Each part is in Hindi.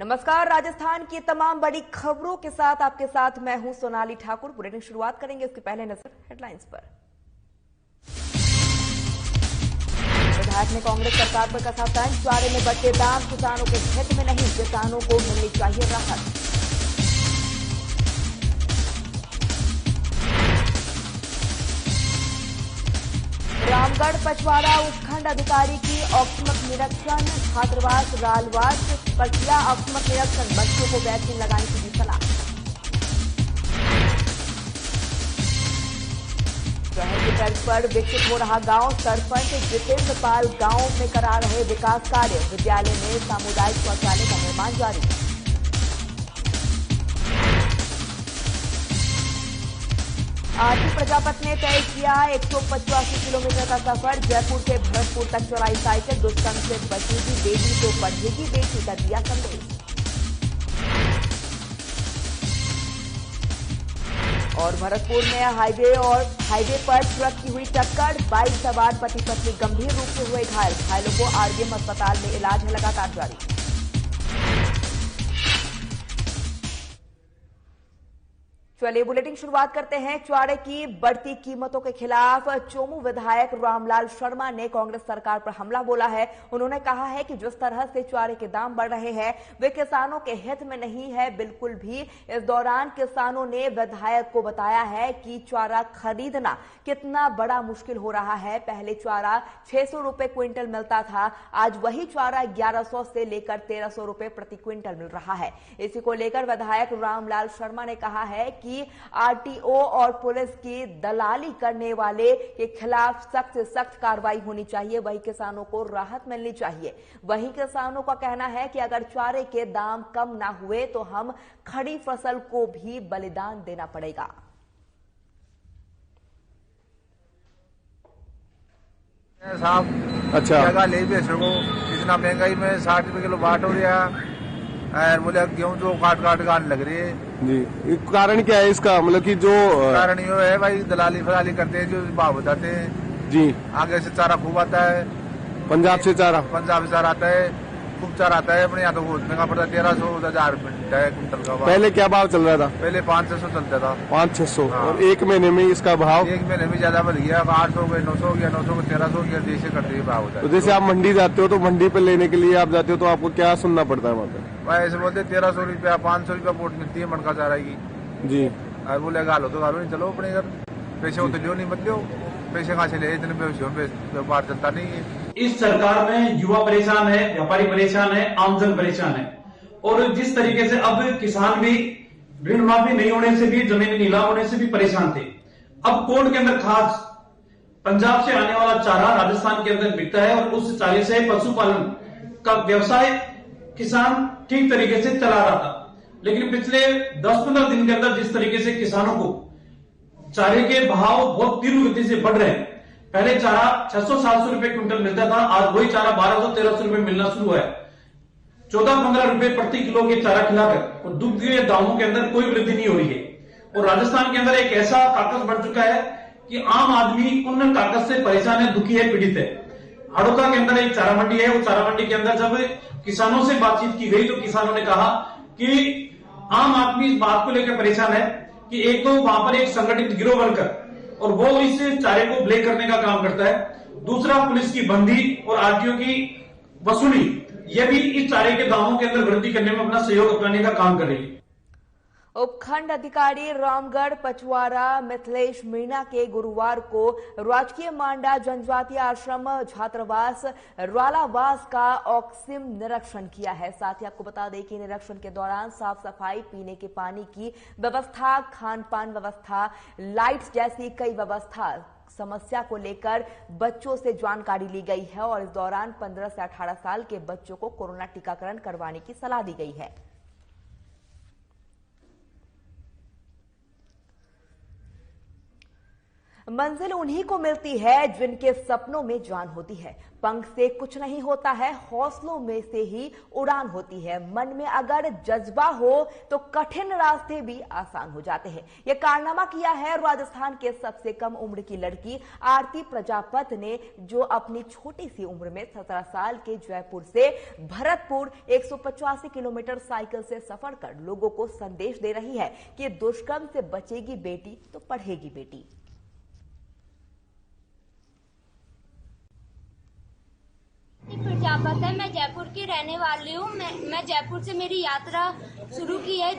नमस्कार। राजस्थान की तमाम बड़ी खबरों के साथ आपके साथ मैं हूं सोनाली ठाकुर। बुलेटिन शुरुआत करेंगे, इसके पहले नजर हेडलाइंस पर। विधायक ने कांग्रेस सरकार पर कसा तंज, चारे में बढ़ते दाम किसानों के हित में नहीं, किसानों को मिलनी चाहिए राहत। रामगढ़ पचवाड़ा उपखंड अधिकारी की औचक निरीक्षण, छात्रावास रालवास पर किया औचक निरीक्षण, बच्चों को वैक्सीन लगाने की दी सलाह। शहर की तर्ज पर विकसित हो रहा गांव, सरपंच जितेंद्र पाल गांव में करा रहे विकास कार्य, विद्यालय में सामुदायिक शौचालय का निर्माण जारी। आरती प्रजापत ने तय किया 185 किलोमीटर का सफर, जयपुर से भरतपुर तक चलाई साइकिल, दुष्कर्म से बचेगी बेटी तो पढ़ेगी बेटी का दिया संदेश। और भरतपुर में हाईवे पर ट्रक की हुई टक्कर, बाइक सवार पति पत्नी गंभीर रूप से हुए घायल, घायलों को आरबीएम अस्पताल में इलाज है लगातार जारी। चलिए बुलेटिन शुरुआत करते हैं। चारे की बढ़ती कीमतों के खिलाफ चोमू विधायक रामलाल शर्मा ने कांग्रेस सरकार पर हमला बोला है। उन्होंने कहा है कि जिस तरह से चारे के दाम बढ़ रहे हैं वे किसानों के हित में नहीं है बिल्कुल भी। इस दौरान किसानों ने विधायक को बताया है कि चारा खरीदना कितना बड़ा मुश्किल हो रहा है। पहले चारा 600 रुपए क्विंटल मिलता था, आज वही चारा 1100 से लेकर 1300 रुपए प्रति क्विंटल मिल रहा है। इसी को लेकर विधायक रामलाल शर्मा ने कहा है कि आरटीओ और पुलिस की दलाली करने वाले के खिलाफ सख्त से सख्त कार्रवाई होनी चाहिए, वही किसानों को राहत मिलनी चाहिए। वही किसानों का कहना है कि अगर चारे के दाम कम ना हुए तो हम खड़ी फसल को भी बलिदान देना पड़ेगा। साहब अच्छा जगह ले भी सको, इतना महंगाई में 60 रुपए किलो बाट हो रहा है, बोले गेहूं जो काट काट के आने लग रही है जी। कारण क्या है इसका, मतलब कि जो कारण ये है भाई दलाली फलाली करते हैं, जो भाव बताते हैं जी। आगे से चारा खूब आता है, पंजाब से चारा आता है, खूब चारा आता है। अपने यहाँ तो बहुत महंगा पड़ता है, 1300-1000 कुंटल का। पहले क्या भाव चल रहा था? पहले 500 चलता था, 500-600। हाँ। और एक महीने में इसका भाव एक महीने में ज्यादा बढ़ गया, 800 गए, 900 हो गया, 900 को 1300 हो गया, जैसे करते ही भाव होता है। तो जैसे आप मंडी जाते हो तो मंडी पे लेने के लिए आप जाते हो तो आपको क्या सुनना पड़ता है वहाँ पे? भाई ऐसे बोलते 1300 रुपया 500 रुपया पोट मिलती है मन का चारा की जी। और बोले गालो तो गालो नहीं, चलो अपने घर पैसे हो तो लियो, नहीं मत लियो, पैसे कहाँ से ले, इतने व्यापार चलता नहीं है। इस सरकार में युवा परेशान है, व्यापारी परेशान है, आमजन परेशान है। और जिस तरीके से अब किसान भी ऋण माफी नहीं होने से भी, जमीन नीलाम होने से भी परेशान थे। अब कोर्ट के अंदर खास पंजाब से आने वाला चारा राजस्थान के अंदर बिकता है और उस चारे से पशुपालन का व्यवसाय किसान ठीक तरीके से चला रहा था। लेकिन पिछले 10-15 दिन के अंदर जिस तरीके से किसानों को चारे के भाव बहुत तीव्र गति से बढ़ रहे हैं, पहले चारा 600-700 रुपए क्विंटल मिलता था, आज वही चारा 1200-1300 रुपए मिलना शुरू है। 14-15 रुपए प्रति किलो के चारा खिलाकर और दुग्ध के दामों के अंदर कोई वृद्धि नहीं हो रही है। और राजस्थान के अंदर एक ऐसा काकस बढ़ चुका है कि आम आदमी उन काकस से परेशान है, दुखी है, पीड़ित है। हड़ौदा के अंदर एक चारा मंडी है, वो चारा मंडी के अंदर जब किसानों से बातचीत की गई तो किसानों ने कहा कि आम आदमी इस बात को लेकर परेशान है कि एक तो वहां पर एक संगठित गिरोह बनकर और वो इस चारे को ब्लेक करने का काम करता है, दूसरा पुलिस की बंदी और आरटीओ की वसूली, यह भी इस चारे के दामों के अंदर वृद्धि करने में अपना सहयोग अपनाने का काम कर रही है। उपखंड अधिकारी रामगढ़ पचवाड़ा मिथिलेश मीणा के गुरुवार को राजकीय मांडा जनजातीय आश्रम छात्रावास रालावास का औचक निरीक्षण किया है। साथ ही आपको बता दें कि निरीक्षण के दौरान साफ सफाई, पीने के पानी की व्यवस्था, खान पान व्यवस्था, लाइट्स जैसी कई व्यवस्था समस्या को लेकर बच्चों से जानकारी ली गई है और इस दौरान 15 से 18 साल के बच्चों को कोरोना टीकाकरण करवाने की सलाह दी गई है। मंजिल उन्हीं को मिलती है जिनके सपनों में जान होती है। पंख से कुछ नहीं होता है, हौसलों में से ही उड़ान होती है। मन में अगर जज्बा हो तो कठिन रास्ते भी आसान हो जाते हैं। यह कारनामा किया है राजस्थान के सबसे कम उम्र की लड़की आरती प्रजापत ने, जो अपनी छोटी सी उम्र में 17 साल के जयपुर से भरतपुर 185 किलोमीटर साइकिल से सफर कर लोगों को संदेश दे रही है कि दुष्कर्म से बचेगी बेटी तो पढ़ेगी बेटी। प्रजापत है, मैं जयपुर की रहने वाली हूँ। मैं जयपुर से मेरी यात्रा शुरू की है।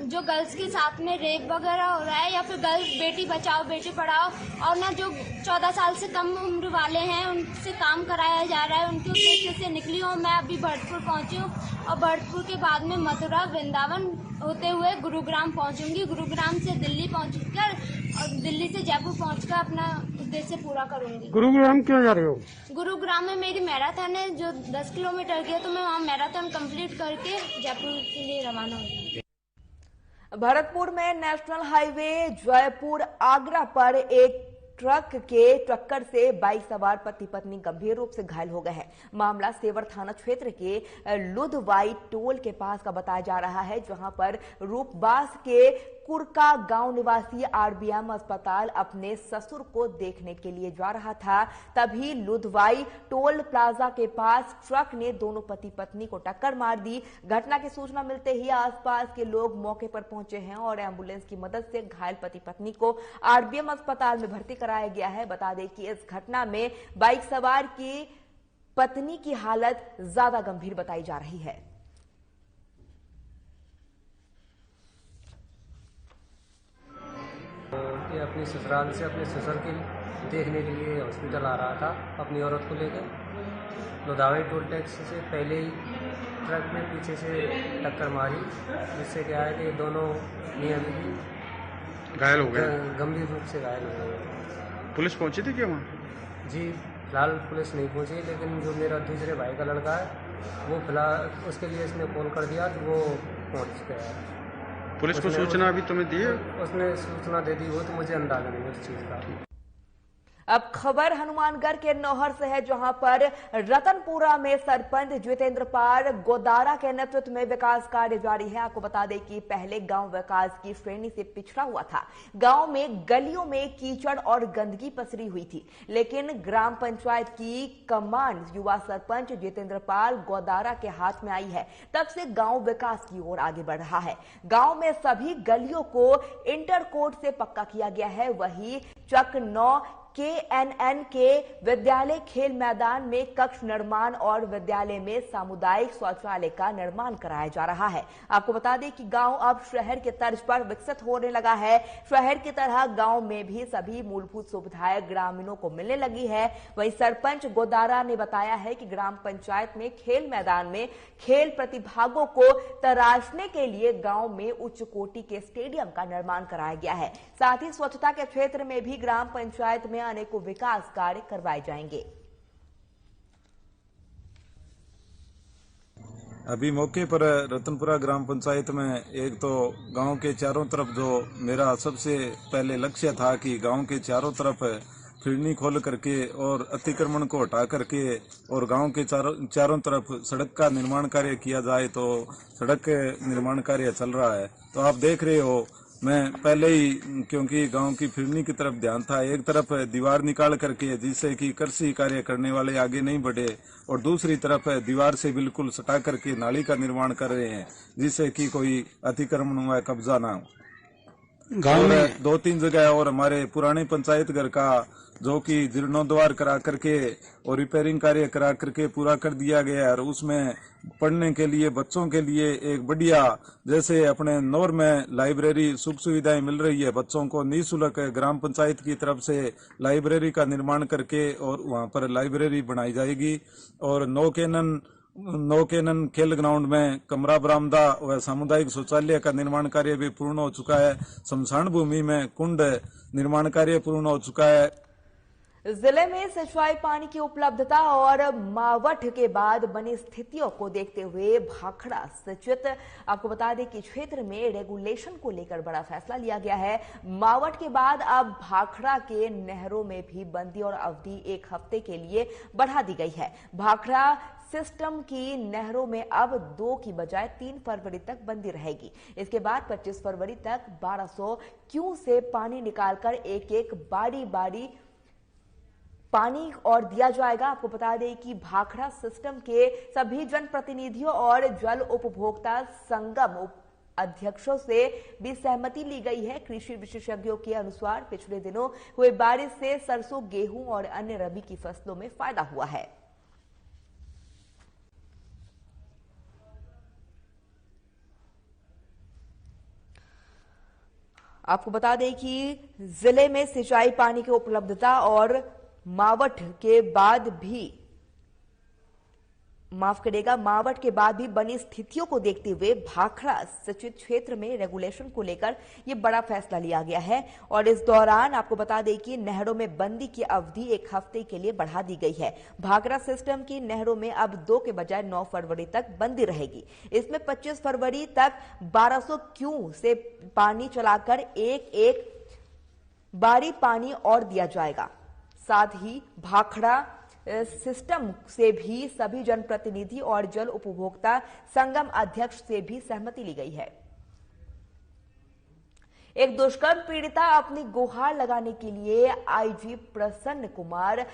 जो गर्ल्स के साथ में रेप वगैरह हो रहा है, या फिर गर्ल्स बेटी बचाओ बेटी पढ़ाओ, और ना जो 14 साल से कम उम्र वाले हैं उनसे काम कराया जा रहा है, उनके उद्देश्य से निकली हूँ। मैं अभी भरतपुर पहुँची हूँ और भरतपुर के बाद में मथुरा वृंदावन होते हुए गुरुग्राम पहुँचूंगी। गुरुग्राम से दिल्ली पहुँचकर और दिल्ली से जयपुर पहुँचकर अपना उद्देश्य पूरा करूंगी। गुरुग्राम क्यों जा रहे हो? गुरुग्राम में मेरी मैराथन है जो 10 किलोमीटर की है, तो मैं वहाँ मैराथन कंप्लीट करके जयपुर के लिए रवाना होंगी। भरतपुर में नेशनल हाईवे जयपुर आगरा पर एक ट्रक के टक्कर से बाइक सवार पति पत्नी गंभीर रूप से घायल हो गए हैं। मामला सेवर थाना क्षेत्र के लुधवाई टोल के पास का बताया जा रहा है, जहां पर रूपबास के कुरका गांव निवासी आरबीएम अस्पताल अपने ससुर को देखने के लिए जा रहा था। तभी लुधवाई टोल प्लाजा के पास ट्रक ने दोनों पति पत्नी को टक्कर मार दी। घटना की सूचना मिलते ही आसपास के लोग मौके पर पहुंचे हैं और एम्बुलेंस की मदद से घायल पति पत्नी को आरबीएम अस्पताल में भर्ती कराया गया है। बता दें कि इस घटना में बाइक सवार की पत्नी की हालत ज्यादा गंभीर बताई जा रही है। अपनी ससुराल से अपने ससुर के देखने के लिए हॉस्पिटल आ रहा था अपनी औरत को लेकर। लुधवाई टोल टैक्स से पहले ही ट्रक में पीछे से टक्कर मारी, जिससे क्या है कि दोनों मियां बीवी घायल हो गए, गंभीर रूप से घायल हो गए। पुलिस पहुंची थी क्या वहाँ? जी फिलहाल पुलिस नहीं पहुंची, लेकिन जो मेरा दूसरे भाई का लड़का है वो फिलहाल उसके लिए इसने कॉल कर दिया तो वो पहुँच गया है। पुलिस को सूचना अभी तुम्हें दी है? उसने सूचना दे दी, वो तो मुझे अंदाजा नहीं है उस चीज का। अब खबर हनुमानगढ़ के नौहर से है, जहां पर रतनपुरा में सरपंच जितेंद्र पाल गोदारा के नेतृत्व में विकास कार्य जारी है। आपको बता दें कि पहले गांव विकास की श्रेणी से पिछड़ा हुआ था। गांव में गलियों में कीचड़ और गंदगी पसरी हुई थी, लेकिन ग्राम पंचायत की कमान युवा सरपंच जितेंद्र पाल गोदारा के हाथ में आई है। तब से गांव विकास की ओर आगे बढ़ रहा है। गांव में सभी गलियों को इंटरकोट से पक्का किया गया है। वहीं चक 9 KNN के विद्यालय खेल मैदान में कक्ष निर्माण और विद्यालय में सामुदायिक शौचालय का निर्माण कराया जा रहा है। आपको बता दें कि गांव अब शहर के तर्ज पर विकसित होने लगा है। शहर की तरह गांव में भी सभी मूलभूत सुविधाएं ग्रामीणों को मिलने लगी है। वहीं सरपंच गोदारा ने बताया है कि ग्राम पंचायत में खेल मैदान में खेल प्रतिभागों को तराशने के लिए गांव में उच्च कोटि के स्टेडियम का निर्माण कराया गया है। साथ ही स्वच्छता के क्षेत्र में भी ग्राम पंचायत में अनेकों विकास कार्य करवाए जाएंगे। अभी मौके पर रतनपुरा ग्राम पंचायत में एक तो गांव के चारों तरफ जो मेरा सबसे पहले लक्ष्य था कि गांव के चारों तरफ फिरनी खोल करके और अतिक्रमण को हटा करके और गांव के चारों तरफ सड़क का निर्माण कार्य किया जाए, तो सड़क निर्माण कार्य चल रहा है। तो आप देख रहे हो, मैं पहले ही क्योंकि गांव की फिरनी की तरफ ध्यान था, एक तरफ दीवार निकाल करके जिससे कि कृषि कार्य करने वाले आगे नहीं बढ़े, और दूसरी तरफ दीवार से बिल्कुल सटा करके नाली का निर्माण कर रहे हैं जिससे कि कोई अतिक्रमण हुआ कब्जा ना हो। गांव में 2-3 जगह और हमारे पुराने पंचायत घर का जो कि जीर्णोद्वार करा करके और रिपेयरिंग कार्य करा करके पूरा कर दिया गया है, और उसमें पढ़ने के लिए बच्चों के लिए एक बढ़िया, जैसे अपने नौर में लाइब्रेरी सुख सुविधाएं मिल रही है बच्चों को निःशुल्क, ग्राम पंचायत की तरफ से लाइब्रेरी का निर्माण करके और वहां पर लाइब्रेरी बनाई जाएगी। और नौ केनन खेल ग्राउंड में कमरा बरामदा व सामुदायिक शौचालय का निर्माण कार्य भी पूर्ण हो चुका है। शमशान भूमि में कुंड निर्माण कार्य पूर्ण हो चुका है। जिले में सिंचाई पानी की उपलब्धता और मावठ के बाद बनी स्थितियों को देखते हुए भाखड़ा स्थित आपको बता दें कि क्षेत्र में रेगुलेशन को लेकर बड़ा फैसला लिया गया है। मावठ के बाद अब भाखड़ा के नहरों में भी बंदी और अवधि 1 हफ्ते के लिए बढ़ा दी गई है। भाखड़ा सिस्टम की नहरों में अब 2 की बजाय 3 फरवरी तक बंदी रहेगी। इसके बाद 25 फरवरी तक 1200 क्यू से पानी निकालकर एक बारी पानी और दिया जाएगा। आपको बता दें कि भाखड़ा सिस्टम के सभी जनप्रतिनिधियों और जल उपभोक्ता संगम अध्यक्षों से भी सहमति ली गई है। कृषि विशेषज्ञों के अनुसार पिछले दिनों हुए बारिश से सरसों, गेहूं और अन्य रबी की फसलों में फायदा हुआ है। आपको बता दें कि जिले में सिंचाई पानी की उपलब्धता और मावठ के बाद भी बनी स्थितियों को देखते हुए भाखड़ा सिंचित क्षेत्र में रेगुलेशन को लेकर यह बड़ा फैसला लिया गया है। और इस दौरान आपको बता दें कि नहरों में बंदी की अवधि 1 हफ्ते के लिए बढ़ा दी गई है। भाखड़ा सिस्टम की नहरों में अब 2 के बजाय 9 फरवरी तक बंदी रहेगी। इसमें 25 फरवरी तक 1200 क्यू से पानी चलाकर एक बारी पानी और दिया जाएगा। साथ ही भाखड़ा सिस्टम से भी सभी जनप्रतिनिधि और जल उपभोक्ता संगम अध्यक्ष से भी सहमति ली गई है। एक दुष्कर्म पीड़िता अपनी गुहार लगाने के लिए आईजी प्रसन्न कुमार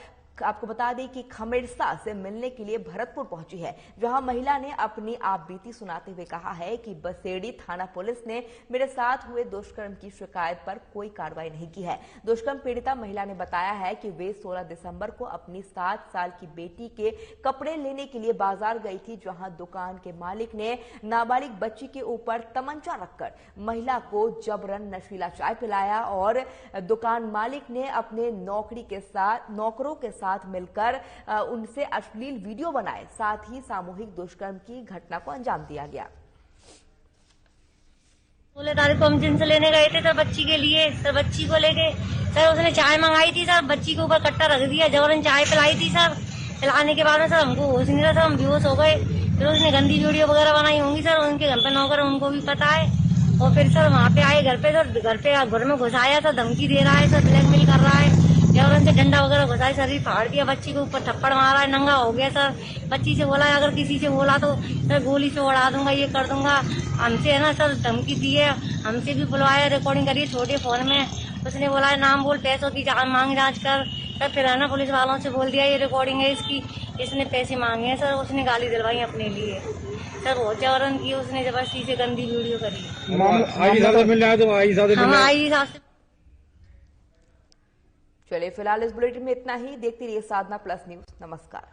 आपको बता दें कि खमेड़सा से मिलने के लिए भरतपुर पहुंची है, जहां महिला ने अपनी आपबीती सुनाते हुए कहा है कि बसेड़ी थाना पुलिस ने मेरे साथ हुए दुष्कर्म की शिकायत पर कोई कार्रवाई नहीं की है। दुष्कर्म पीड़िता महिला ने बताया है कि वे 16 दिसंबर को अपनी 7 साल की बेटी के कपड़े लेने के लिए बाजार गई थी, जहां दुकान के मालिक ने नाबालिग बच्ची के ऊपर तमंचा रखकर महिला को जबरन नशीला चाय पिलाया और दुकान मालिक ने अपने नौकरों के साथ मिलकर उनसे अश्लील वीडियो बनाए। साथ ही सामूहिक दुष्कर्म की घटना को अंजाम दिया गया। 16 तारीख को हम जिनसे लेने गए थे सर बच्ची के लिए। सर बच्ची को लेके सर उसने चाय मंगाई थी सर, बच्ची के ऊपर कट्टा रख दिया, जबरन चाय पिलाई थी सर। पिलाने के बाद में सर हमको होश नहीं रहा, सर हम बेहोश हो गए। फिर उसने गंदी वीडियो वगैरह बनाई होंगी सर, उनके घर पे नौकर उनको भी पता है। और फिर सर वहाँ पे आए घर में घुसाया सर, धमकी दे रहा है सर, ब्लैकमेल कर रहा है और उनसे डंडा वगैरह घुसाई, शरीर फाड़ दिया, बच्ची के ऊपर थप्पड़ मारा है, नंगा हो गया सर। बच्ची से बोला अगर किसी से बोला तो सर गोली से उड़ा दूंगा, ये कर दूंगा। हमसे है ना सर धमकी दी है, हमसे भी बुलवाया, रिकॉर्डिंग करिए छोटे फोन में। उसने बोला है नाम बोल, पैसों की मांग जांच कर। फिर है ना पुलिस वालों से बोल दिया ये रिकॉर्डिंग है इसकी, इसने पैसे मांगे हैं सर। उसने गाली दिलवाई अपने लिए सर, बहुत जबरन की उसने जबरदस्ती से गंदी वीडियो करी। चलिए फिलहाल इस बुलेटिन में इतना ही। देखते रहिए साधना प्लस न्यूज। नमस्कार।